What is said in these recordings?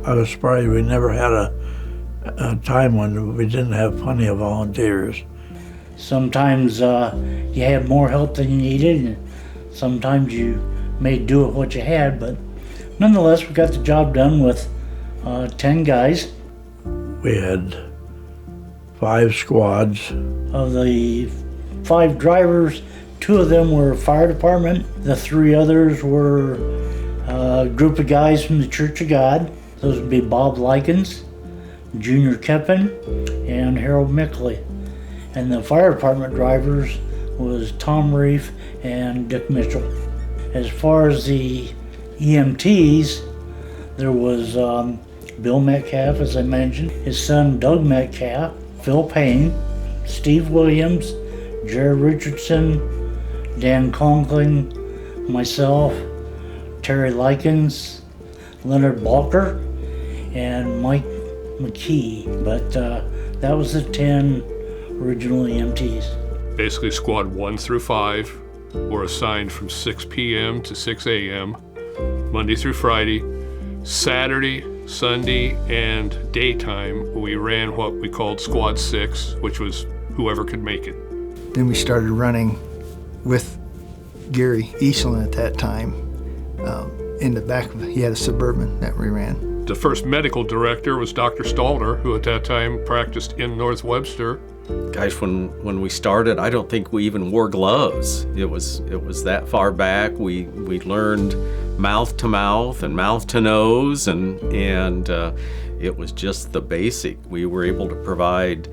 I was surprised we never had a time when we didn't have plenty of volunteers. Sometimes you had more help than you needed, and sometimes you made do with what you had, but nonetheless, we got the job done with 10 guys. We had 5 squads. Of the 5 drivers, 2 of them were fire department. The 3 others were a group of guys from the Church of God. Those would be Bob Likens, Junior Keppen, and Harold Mickley. And the fire department drivers was Tom Reef and Dick Mitchell. As far as the EMTs, there was Bill Metcalf, as I mentioned, his son Doug Metcalf, Phil Payne, Steve Williams, Jared Richardson, Dan Conkling, myself, Terry Likens, Leonard Balker, and Mike McKee. But that was the 10 original EMTs. Basically, squad 1 through 5 were assigned from 6 p.m. to 6 a.m., Monday through Friday. Saturday, Sunday, and daytime, we ran what we called Squad 6, which was whoever could make it. Then we started running with Gary Eastland at that time. In the back, he had a Suburban that we ran. The first medical director was Dr. Stalner, who at that time practiced in North Webster. Gosh, when we started, I don't think we even wore gloves. It was that far back. We learned mouth to mouth and mouth to nose, and it was just the basic. We were able to provide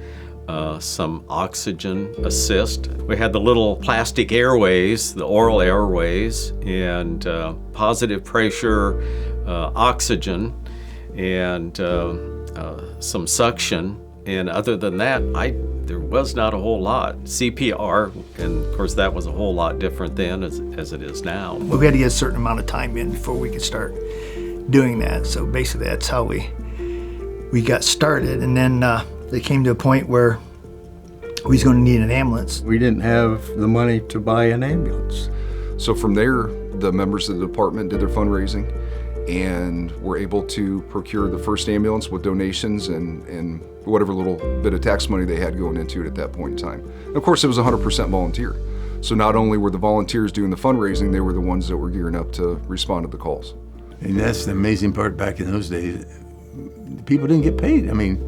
some oxygen assist. We had the little plastic airways, the oral airways, and positive pressure oxygen, and some suction. And other than that, there was not a whole lot. CPR, and of course that was a whole lot different then as it is now. Well, we had to get a certain amount of time in before we could start doing that. So basically that's how we got started. And then they came to a point where we was going to need an ambulance. We didn't have the money to buy an ambulance. So from there, the members of the department did their fundraising and were able to procure the first ambulance with donations and whatever little bit of tax money they had going into it at that point in time. And of course, it was 100% volunteer. So not only were the volunteers doing the fundraising, they were the ones that were gearing up to respond to the calls. And that's the amazing part back in those days. People didn't get paid. I mean,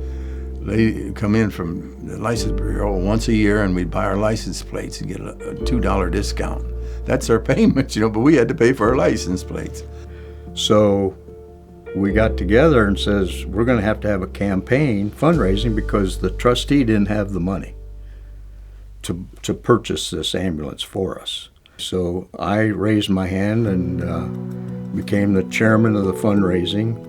they come in from the license bureau once a year and we'd buy our license plates and get a $2 discount. That's our payment, but we had to pay for our license plates. So we got together and says, we're going to have a campaign fundraising because the trustee didn't have the money to purchase this ambulance for us. So I raised my hand and became the chairman of the fundraising.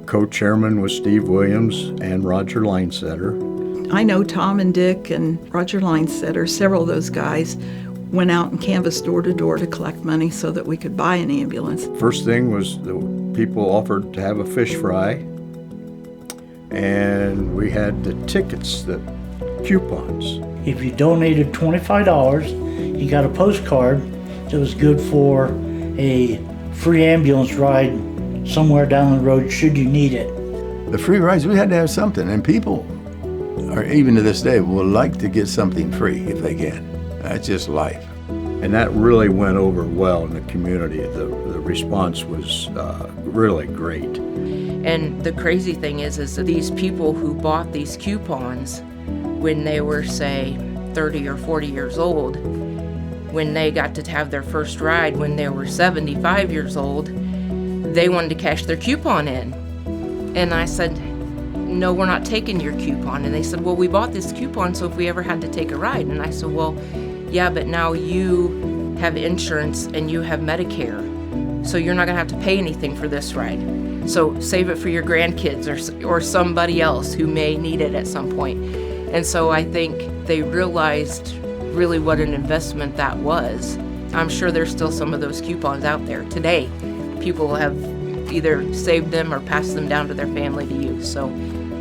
Co-chairman was Steve Williams and Roger Linesetter. I know Tom and Dick and Roger Linesetter, several of those guys, went out and canvassed door to door to collect money so that we could buy an ambulance. First thing was the people offered to have a fish fry, and we had the tickets, the coupons. If you donated $25, you got a postcard that was good for a free ambulance ride somewhere down the road should you need it. The free rides, we had to have something, and people are, even to this day, will like to get something free if they can. That's just life. And that really went over well in the community. The response was really great. And the crazy thing is that these people who bought these coupons when they were, say, 30 or 40 years old, when they got to have their first ride when they were 75 years old, they wanted to cash their coupon in. And I said, no, we're not taking your coupon. And they said, well, we bought this coupon so if we ever had to take a ride. And I said, well, yeah, but now you have insurance and you have Medicare, so you're not gonna have to pay anything for this ride. So save it for your grandkids or somebody else who may need it at some point. And so I think they realized really what an investment that was. I'm sure there's still some of those coupons out there today. People have either saved them or passed them down to their family to use. So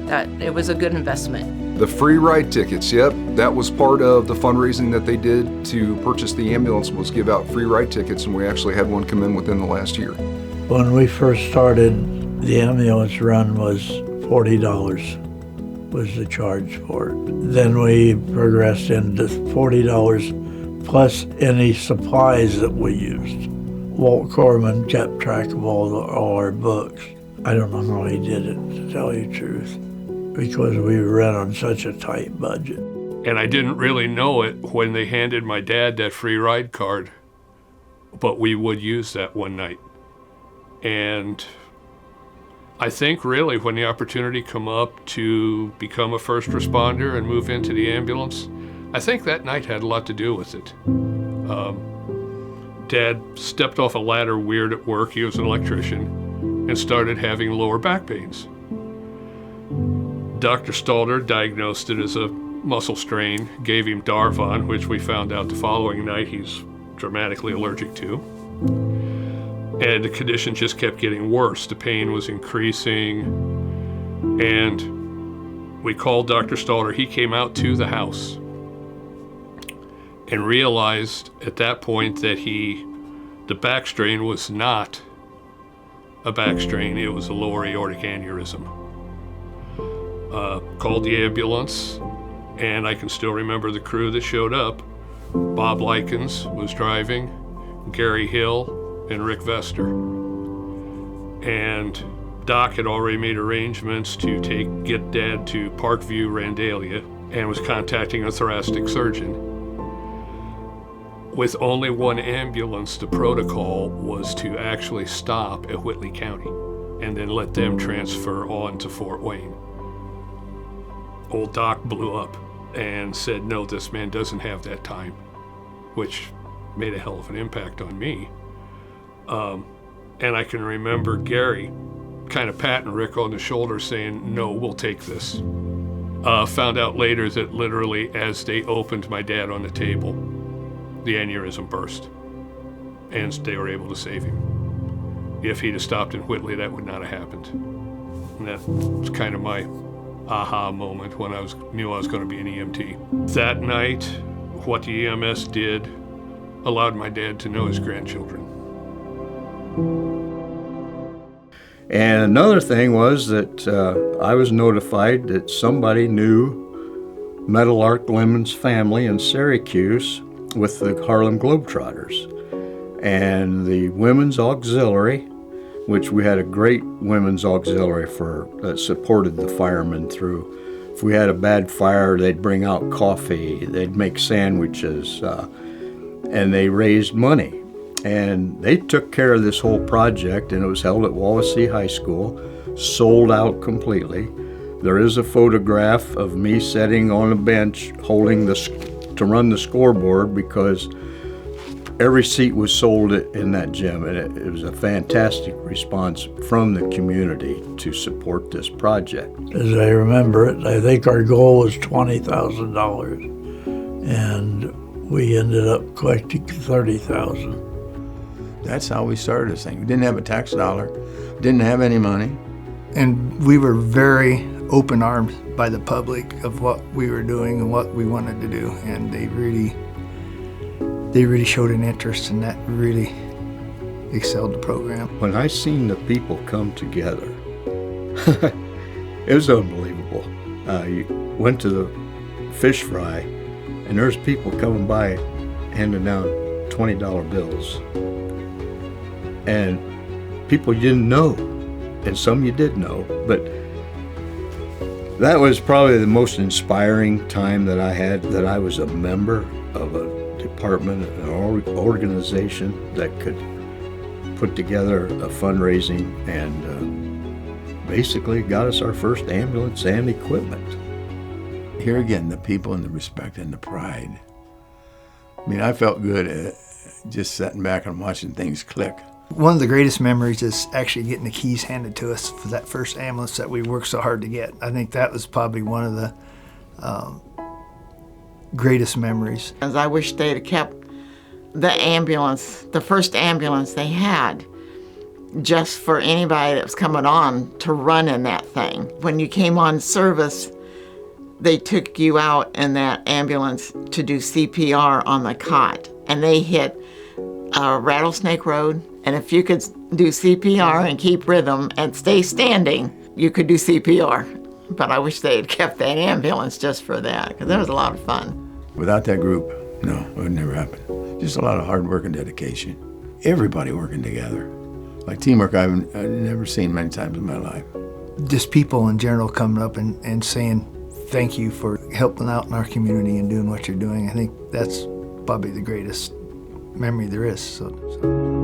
that it was a good investment. The free ride tickets, yep, that was part of the fundraising that they did to purchase the ambulance, was give out free ride tickets, and we actually had one come in within the last year. When we first started, The ambulance run was $40 was the charge for it. Then we progressed into $40 plus any supplies that we used. Walt Corman kept track of all our books. I don't know how he did it, to tell you the truth, because we ran on such a tight budget. And I didn't really know it when they handed my dad that free ride card, but we would use that one night. And I think really when the opportunity come up to become a first responder and move into the ambulance, I think that night had a lot to do with it. Dad stepped off a ladder weird at work, he was an electrician, and started having lower back pains. Dr. Stalder diagnosed it as a muscle strain, gave him Darvon, which we found out the following night he's dramatically allergic to. And the condition just kept getting worse. The pain was increasing. And we called Dr. Stalder. He came out to the house and realized at that point that the back strain was not a back strain, it was a lower aortic aneurysm. Called the ambulance, and I can still remember the crew that showed up. Bob Likens was driving, Gary Hill, and Rick Vester. And Doc had already made arrangements to get Dad to Parkview, Randalia, and was contacting a thoracic surgeon. With only one ambulance, the protocol was to actually stop at Whitley County and then let them transfer on to Fort Wayne. Old Doc blew up and said, no, this man doesn't have that time, which made a hell of an impact on me. And I can remember Gary kind of patting Rick on the shoulder saying, no, we'll take this. Found out later that literally as they opened my dad on the table, the aneurysm burst, and they were able to save him. If he'd have stopped in Whitley, that would not have happened. And that was kind of my aha moment when I knew I was going to be an EMT. That night, what the EMS did allowed my dad to know his grandchildren. And another thing was that I was notified that somebody knew Meadowlark Lemon's family in Syracuse with the Harlem Globetrotters. And the Women's Auxiliary, which we had a great Women's Auxiliary that supported the firemen through. If we had a bad fire, they'd bring out coffee, they'd make sandwiches, and they raised money. And they took care of this whole project, and it was held at Wawasee High School, sold out completely. There is a photograph of me sitting on a bench holding to run the scoreboard because every seat was sold in that gym, and it was a fantastic response from the community to support this project. As I remember it, I think our goal was $20,000, and we ended up collecting $30,000. That's how we started this thing. We didn't have a tax dollar, didn't have any money. And we were very open-armed by the public of what we were doing and what we wanted to do, and they really showed an interest, and that really excelled the program. When I seen the people come together, it was unbelievable. You went to the fish fry, and there's people coming by handing down $20 bills. And people you didn't know, and some you did know, but that was probably the most inspiring time that I had, that I was a member of a department, an organization that could put together a fundraising and basically got us our first ambulance and equipment. Here again, the people and the respect and the pride. I mean, I felt good just sitting back and watching things click. One of the greatest memories is actually getting the keys handed to us for that first ambulance that we worked so hard to get. I think that was probably one of the greatest memories. I wish they'd have kept the ambulance, the first ambulance they had, just for anybody that was coming on to run in that thing. When you came on service, they took you out in that ambulance to do CPR on the cot, and they hit Rattlesnake Road. And if you could do CPR and keep rhythm and stay standing, you could do CPR. But I wish they had kept that ambulance just for that, because that was a lot of fun. Without that group, no, it would never happen. Just a lot of hard work and dedication. Everybody working together. Like teamwork I've never seen many times in my life. Just people in general coming up and saying thank you for helping out in our community and doing what you're doing. I think that's probably the greatest memory there is. So.